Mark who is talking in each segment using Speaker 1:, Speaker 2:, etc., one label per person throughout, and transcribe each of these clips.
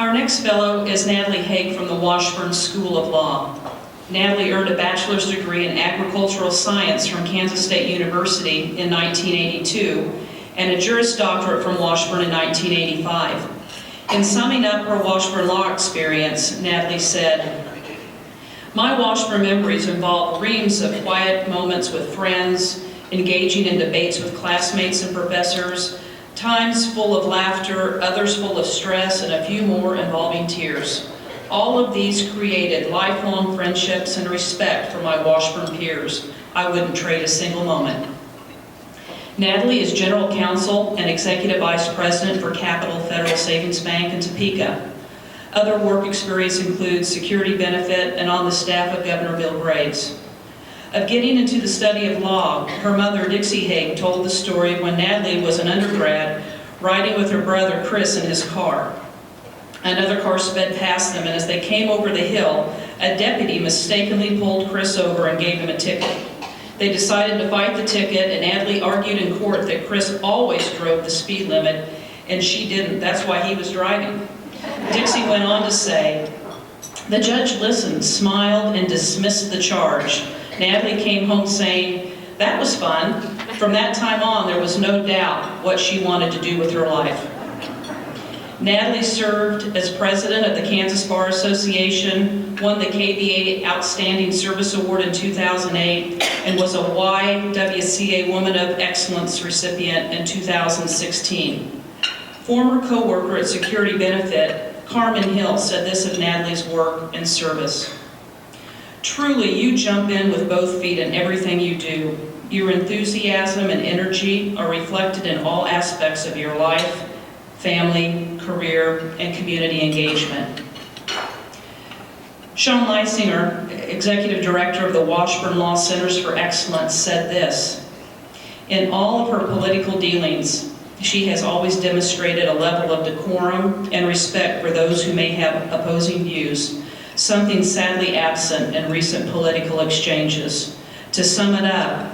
Speaker 1: Our next fellow is Natalie Haag from the Washburn School of Law. Natalie earned a bachelor's degree in agricultural science from Kansas State University in 1982 and a Juris Doctorate from Washburn in 1985. In summing up her Washburn law experience, Natalie said, "My Washburn memories involve reams of quiet moments with friends, engaging in debates with classmates and professors, times full of laughter, others full of stress, and a few more involving tears. All of these created lifelong friendships and respect for my Washburn peers. I wouldn't trade a single moment." Natalie is General Counsel and Executive Vice President for Capital Federal Savings Bank in Topeka. Other work experience includes security benefit and on the staff of Governor Bill Graves. Of getting into the study of law, her mother, Dixie Haag, told the story of when Natalie was an undergrad riding with her brother, Chris, in his car. Another car sped past them, and as they came over the hill, a deputy mistakenly pulled Chris over and gave him a ticket. They decided to fight the ticket, and Natalie argued in court that Chris always drove the speed limit, and she didn't. That's why he was driving. Dixie went on to say, "The judge listened, smiled, and dismissed the charge. Natalie came home saying, 'That was fun.' From that time on, there was no doubt what she wanted to do with her life." Natalie served as president of the Kansas Bar Association, won the KBA Outstanding Service Award in 2008, and was a YMCA Women of Excellence recipient in 2016. Former co-worker at Security Benefit, Carmen Hill, said this of Natalie's work and service: "Truly, you jump in with both feet in everything you do. Your enthusiasm and energy are reflected in all aspects of your life, family, career, and community engagement." Sean Leisinger, Executive Director of the Washburn Law Centers for Excellence, said this: "In all of her political dealings, she has always demonstrated a level of decorum and respect for those who may have opposing views, something sadly absent in recent political exchanges. To sum it up,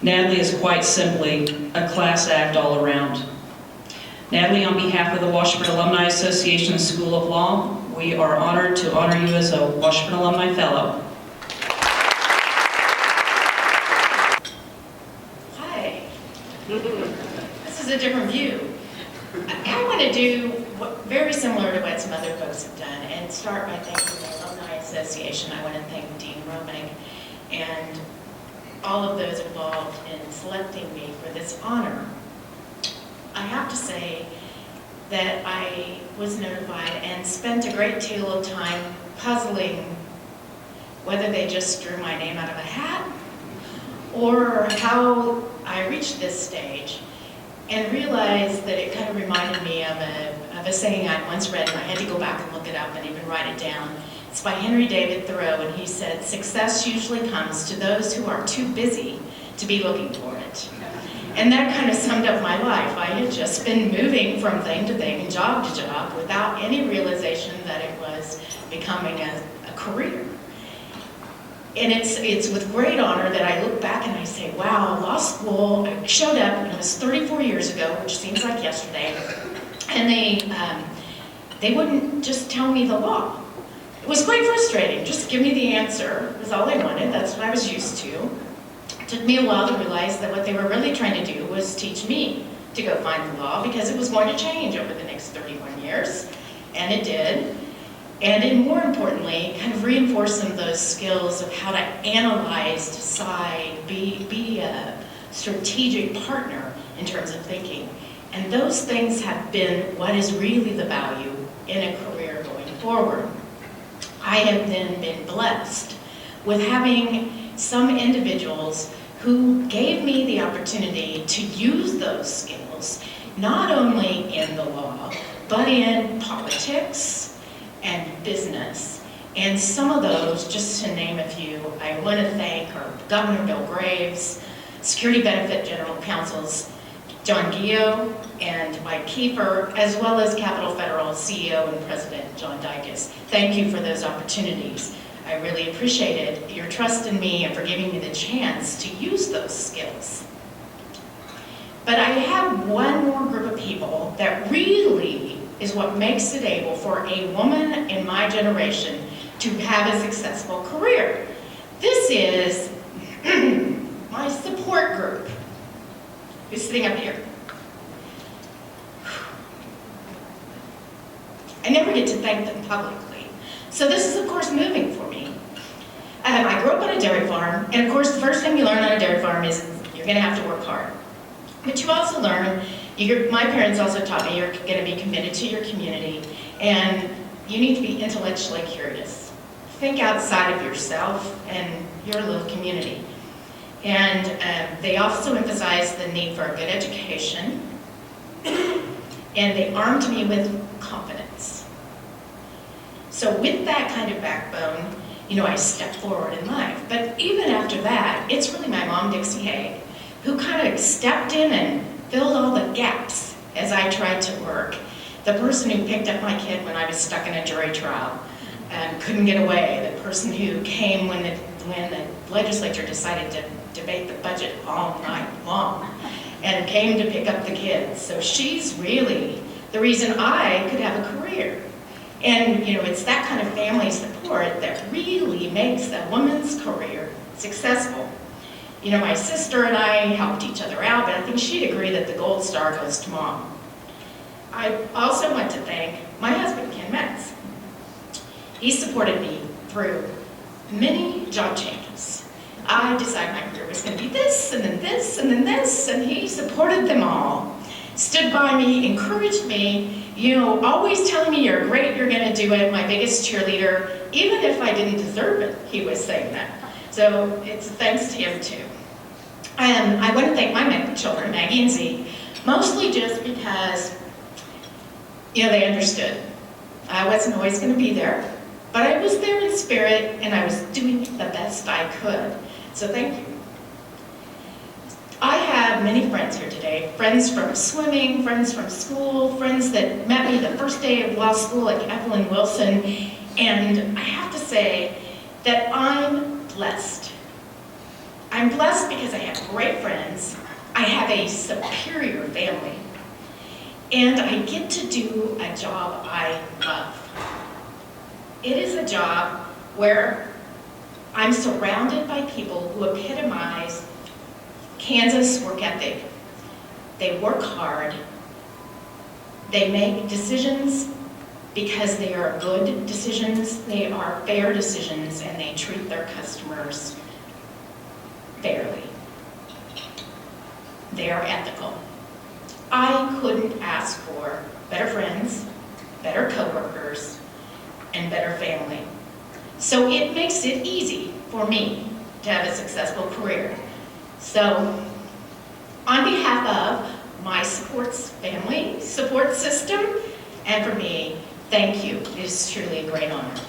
Speaker 1: Natalie is quite simply a class act all around." Natalie, on behalf of the Washburn Alumni Association School of Law, we are honored to honor you as a Washburn Alumni Fellow.
Speaker 2: Hi. This is a different view. I want to do very similar to what some other folks have done and start by thanking the Alumni Association. I want to thank Dean Romick and all of those involved in selecting me for this honor. I have to say that I was notified and spent a great deal of time puzzling whether they just drew my name out of a hat or how I reached this stage, and realized that it kind of reminded me of a saying I'd once read, and I had to go back and look it up and even write it down. It's by Henry David Thoreau, and he said, "Success usually comes to those who are too busy to be looking for it." And that kind of summed up my life. I had just been moving from thing to thing and job to job without any realization that it was becoming a career. And it's with great honor that I look back and I say, wow, law school, I showed up, and it was 34 years ago, which seems like yesterday, and they wouldn't just tell me the law. It was quite frustrating. Just give me the answer was all they wanted. That's what I was used to. It took me a while to realize that what they were really trying to do was teach me to go find the law, because it was going to change over the next 31 years, and it did. And then more importantly, kind of reinforce some of those skills of how to analyze, decide, be a strategic partner in terms of thinking. And those things have been what is really the value in a career going forward. I have then been blessed with having some individuals who gave me the opportunity to use those skills, not only in the law, but in politics and business. And some of those, just to name a few, I want to thank Governor Bill Graves, Security Benefit General Counsels John Gio and Mike Kiefer, as well as Capital Federal CEO and President John Dicus. Thank you for those opportunities. I really appreciated your trust in me and for giving me the chance to use those skills. But I have one more group of people that really is what makes it able for a woman in my generation to have a successful career. This is my support group, who's sitting up here. I never get to thank them publicly. So this is, of course, moving for me. I grew up on a dairy farm, and of course, the first thing you learn on a dairy farm is you're gonna have to work hard. But you also learn, my parents also taught me you're gonna be committed to your community, and you need to be intellectually curious. Think outside of yourself and your little community. And they also emphasized the need for a good education, and they armed me with confidence. So with that kind of backbone, I stepped forward in life. But even after that, it's really my mom, Dixie Haag, who kind of stepped in and filled all the gaps as I tried to work. The person who picked up my kid when I was stuck in a jury trial and couldn't get away. The person who came when the legislature decided to debate the budget all night long and came to pick up the kids. So she's really the reason I could have a career. And it's that kind of family support that really makes a woman's career successful. My sister and I helped each other out, but I think she'd agree that the gold star goes to mom. I also want to thank my husband, Ken Metz. He supported me through many job changes. I decided my career was going to be this, and then this, and then this, and he supported them all. Stood by me, encouraged me, always telling me you're great, you're going to do it, my biggest cheerleader. Even if I didn't deserve it, he was saying that. So it's thanks to him too. And I want to thank my children, Maggie and Z, mostly just because, they understood. I wasn't always going to be there, but I was there in spirit, and I was doing the best I could. So thank you. I have many friends here today, friends from swimming, friends from school, friends that met me the first day of law school at Evelyn Wilson, and I have to say that I'm blessed. I'm blessed because I have great friends, I have a superior family, and I get to do a job I love. It is a job where I'm surrounded by people who epitomize Kansas work ethic. They work hard. They make decisions because they are good decisions, they are fair decisions, and they treat their customers fairly. They are ethical. I couldn't ask for better friends, better coworkers, and better family. So it makes it easy for me to have a successful career. So, on behalf of my family support system, and for me, thank you. It is truly a great honor.